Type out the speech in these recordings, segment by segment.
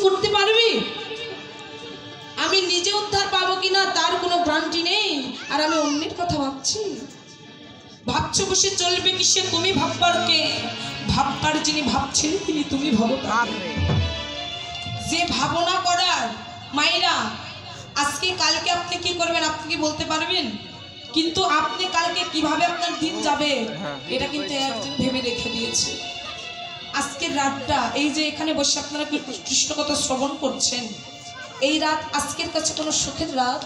করতে পারবে? আমি নিজে উদ্ধার পাবো কিনা তার কোনো গ্যারান্টি নেই, আর আমি অন্যের কথা ভাবছি। ভাবছো বসে চলবে কি? সে তুমি ভাববার কে? ভাববার যিনি ভাবছেন তিনি তুমি ভাবো। যে ভাবনা করার মায়েরা, আজকে কালকে আপনি কি করবেন আপনি কি বলতে পারবেন? কিন্তু আপনি কালকে কিভাবে আপনার দিন যাবে এটা কিন্তু একজন ভেবে রেখে দিয়েছে। আজকের রাতটা, এই যে এখানে বসে আপনারা কৃষ্ণ কথা শ্রবণ করছেন, এই রাত আজকের কাছে কোনো সুখের রাত,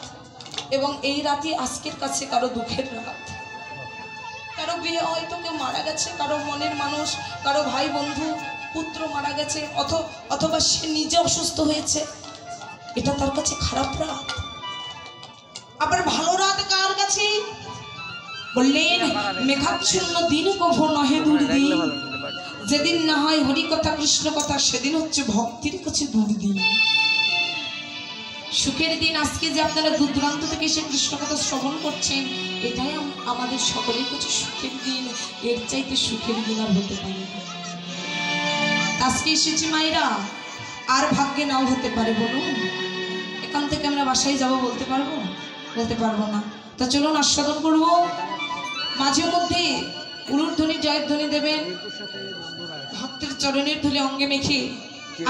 এবং এই রাতই আজকের কাছে কারো দুঃখের রাত। কারো গৃহে হয়তো কেউ মারা গেছে, কারো মনের মানুষ, কারো ভাই বন্ধু পুত্র মারা গেছে, অথবা সে নিজে অসুস্থ হয়েছে, এটা তার কাছে খারাপ রাত। আবার ভালো রাত কার কাছে? বললেন মেঘাচ্ছন্ন দিন কভো নহে দুর্দিন, যেদিন না হয় হরি কথা কৃষ্ণ কথা সেদিন হচ্ছে ভক্তির কাছে দুর্দিন। সুখের দিন আজকে যে আপনারা দূর দূরান্ত থেকে এসে কৃষ্ণ কথা শ্রবণ করছেন, এটাই আমাদের সকলের কাছে সুখের দিন। এর চাইতে সুখের দিন আর হতে পারে না। আজকে এসেছি মায়েরা, আর ভাগ্যে নাও হতে পারে। বলুন এখান থেকে আমরা বাসায় যাব বলতে পারবো? বলতে পারবো না। তা চলুন আস্বাদন করবো। মাঝে মধ্যে উলুর ধ্বনি জয়ের ধ্বনি দেবেন, ভক্তের চরণের ধুলে অঙ্গে মেখে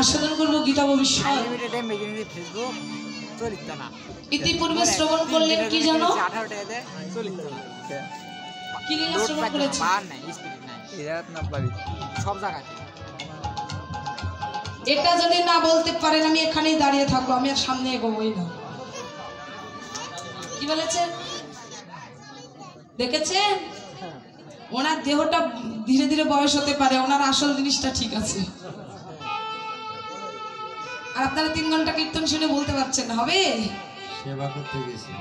আস্বাদন করবো গীতা ভবিষ্যৎ। ইতিপূর্বে শ্রবণ করলেন কি জানো? কি লীলা শ্রবণ করেছেন? এটা যদি না বলতে পারেন আমি এখানেই দাঁড়িয়ে থাকবো, আমি আর সামনে এগোবই না। কি বলেছেন? দেখেছেন ওনার দেহটা ধীরে ধীরে বয়স হতে পারে, ওনার আসল জিনিসটা ঠিক আছে। আর আপনারা 3 ঘন্টা কীর্তন শুনে বলতে পারছেন না হবে? সেবা করতে গেছি।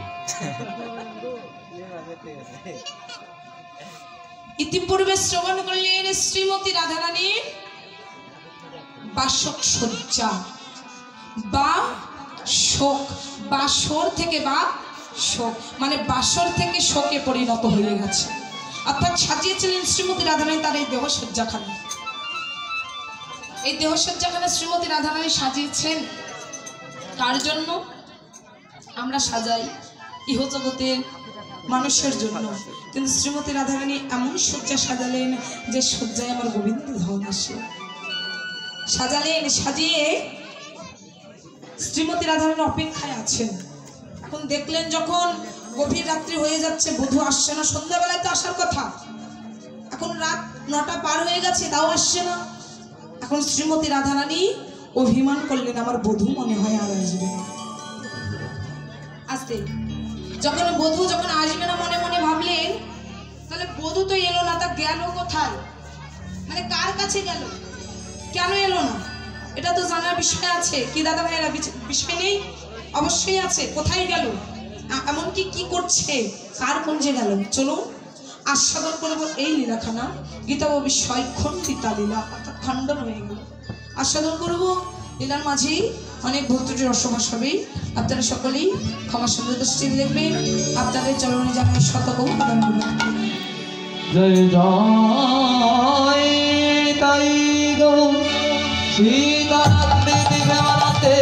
ইতিপূর্বে শ্রবণ করলেন শ্রীমতী রাধারানীর বাসক সজ্জা বা শোক, বাসর থেকে বা শোক মানে বাসর থেকে শোকে পরিণত হয়ে গেছে, অর্থাৎ সাজিয়েছিলেন শ্রীমতী রাধারানী তার এই দেহসজ্জাখানা। এই দেহসজ্জাখানা শ্রীমতী রাধারানী সাজিয়েছেন কার জন্য? আমরা সাজাই ইহজগতের মানুষের জন্য, কিন্তু শ্রীমতী রাধারানী এমন সজ্জা সাজালেন যে সজ্জায় আমার গোবিন্দ ধাম আসে। সাজালেন, সাজিয়ে শ্রীমতী রাধারানী অপেক্ষায় আছেন। এখন দেখলেন যখন গভীর রাত্রি হয়ে যাচ্ছে, বধূ আসছে না, সন্ধ্যাবেলায় তো আসার কথা, এখন রাত 9টা পার হয়ে গেছে তাও আসছে না। এখন শ্রীমতী রাধারানী অভিমান করলেন আমার বধূ মনে হয় আর আসবে না। আসতে যখন বধূ যখন আসবে না মনে মনে ভাবলেন, তাহলে বধূ তো এলো না, তা গেল কোথায়? মানে কার কাছে গেল, কেন এলো না? এটা তো জানার বিষয় আছে কি দাদা ভাইয়েরা? বিষয় নেই? অবশ্যই আছে। কোথায় গেল, এমনকি কি করছে, কার কুঞ্জে গেল? চলুন আস্বাদন করবো এই লীলাখানা। গীতা বিষয় খণ্ডিতা লীলা, অর্থাৎ খণ্ডন হয়ে গেল। আস্বাদন করবো লীলার মাঝেই অনেক ভক্তটির রসবাস হবে। আপনারা সকলেই ক্ষমা সুন্দর দৃষ্টিতে দেখবেন। আপনাদের চরণে জানাই শতকৌ জয় জয় তাই গো সীতারাত্রি দিবারাতে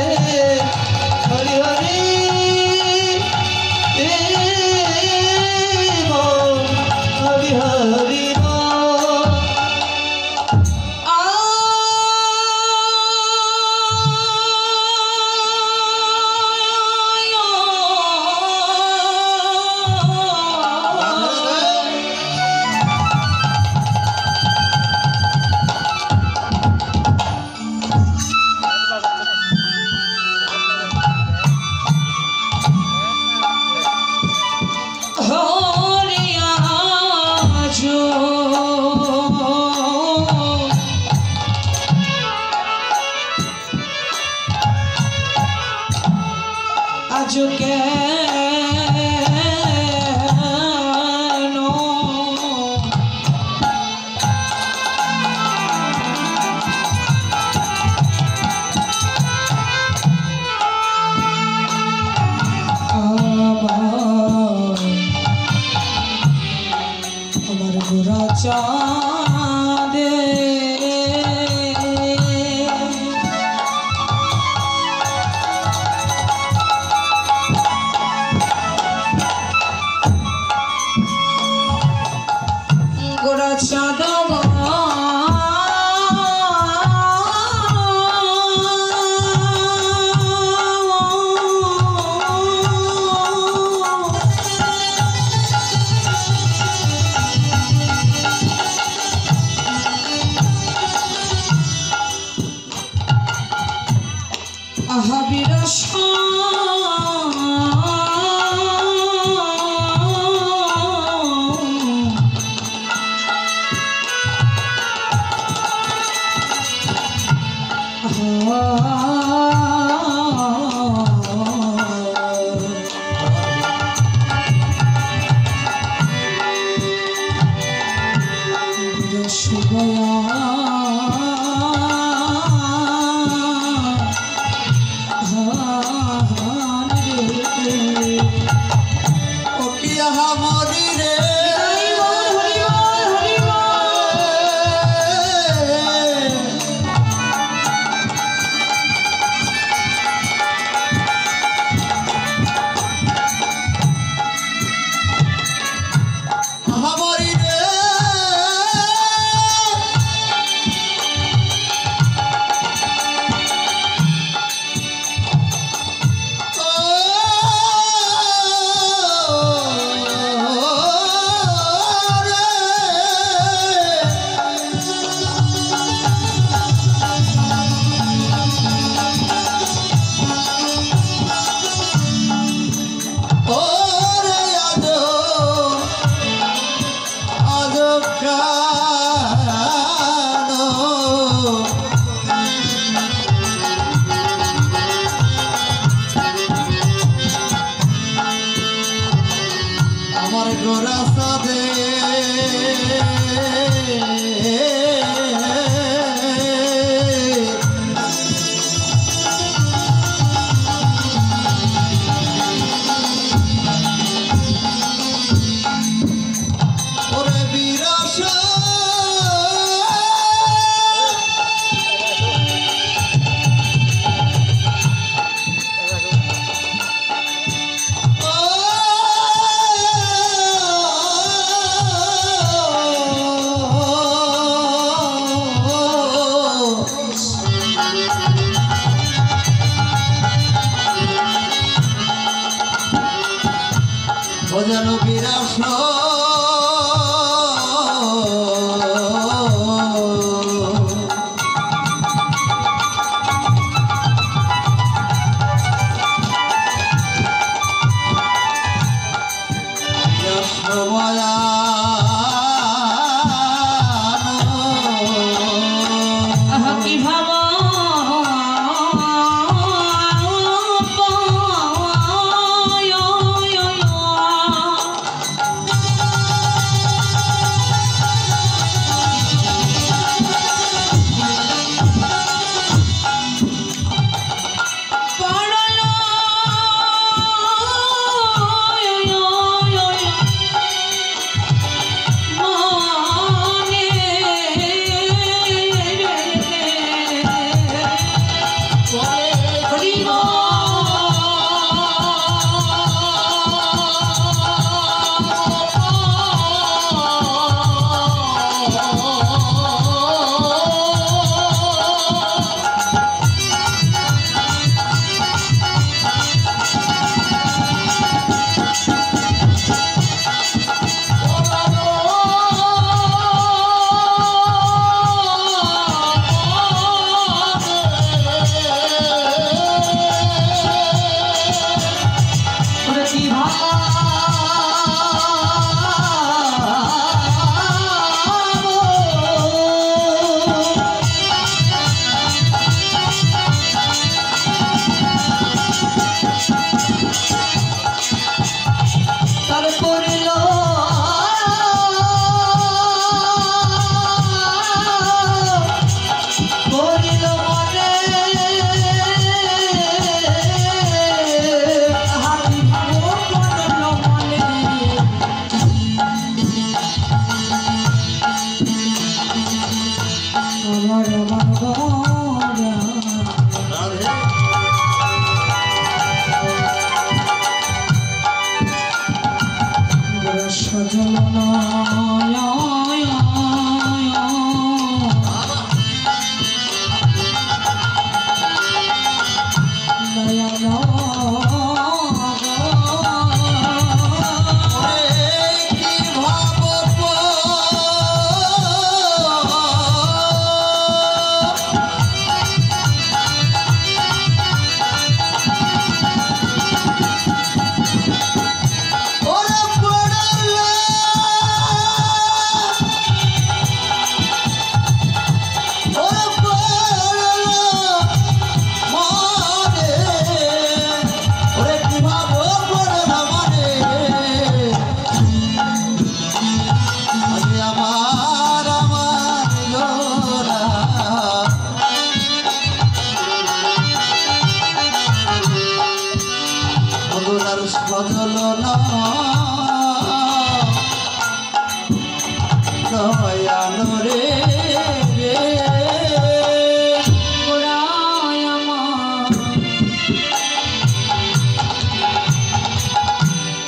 হরি হরি হরি হরি আহা বিরস যেন বিরাস ভজল না দয়ালো রে গোড়ায় আমার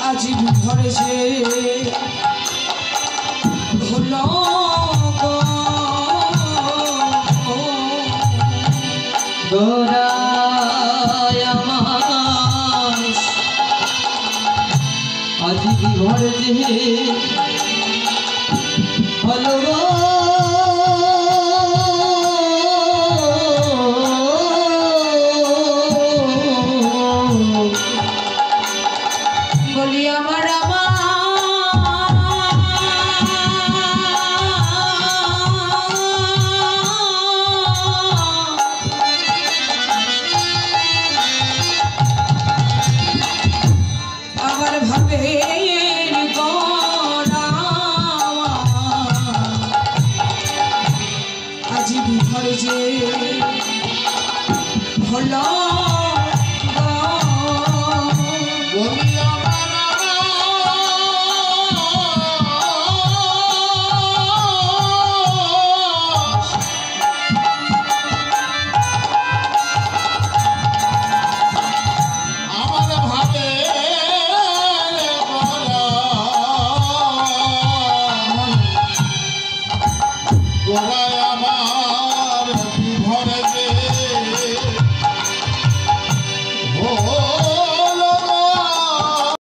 আজি ঘরে যে হলো গো গোরায় আমার আজি ঘরে যে হলো গো বলি আমার আমার ভাবে আজি বিঘর যে হলো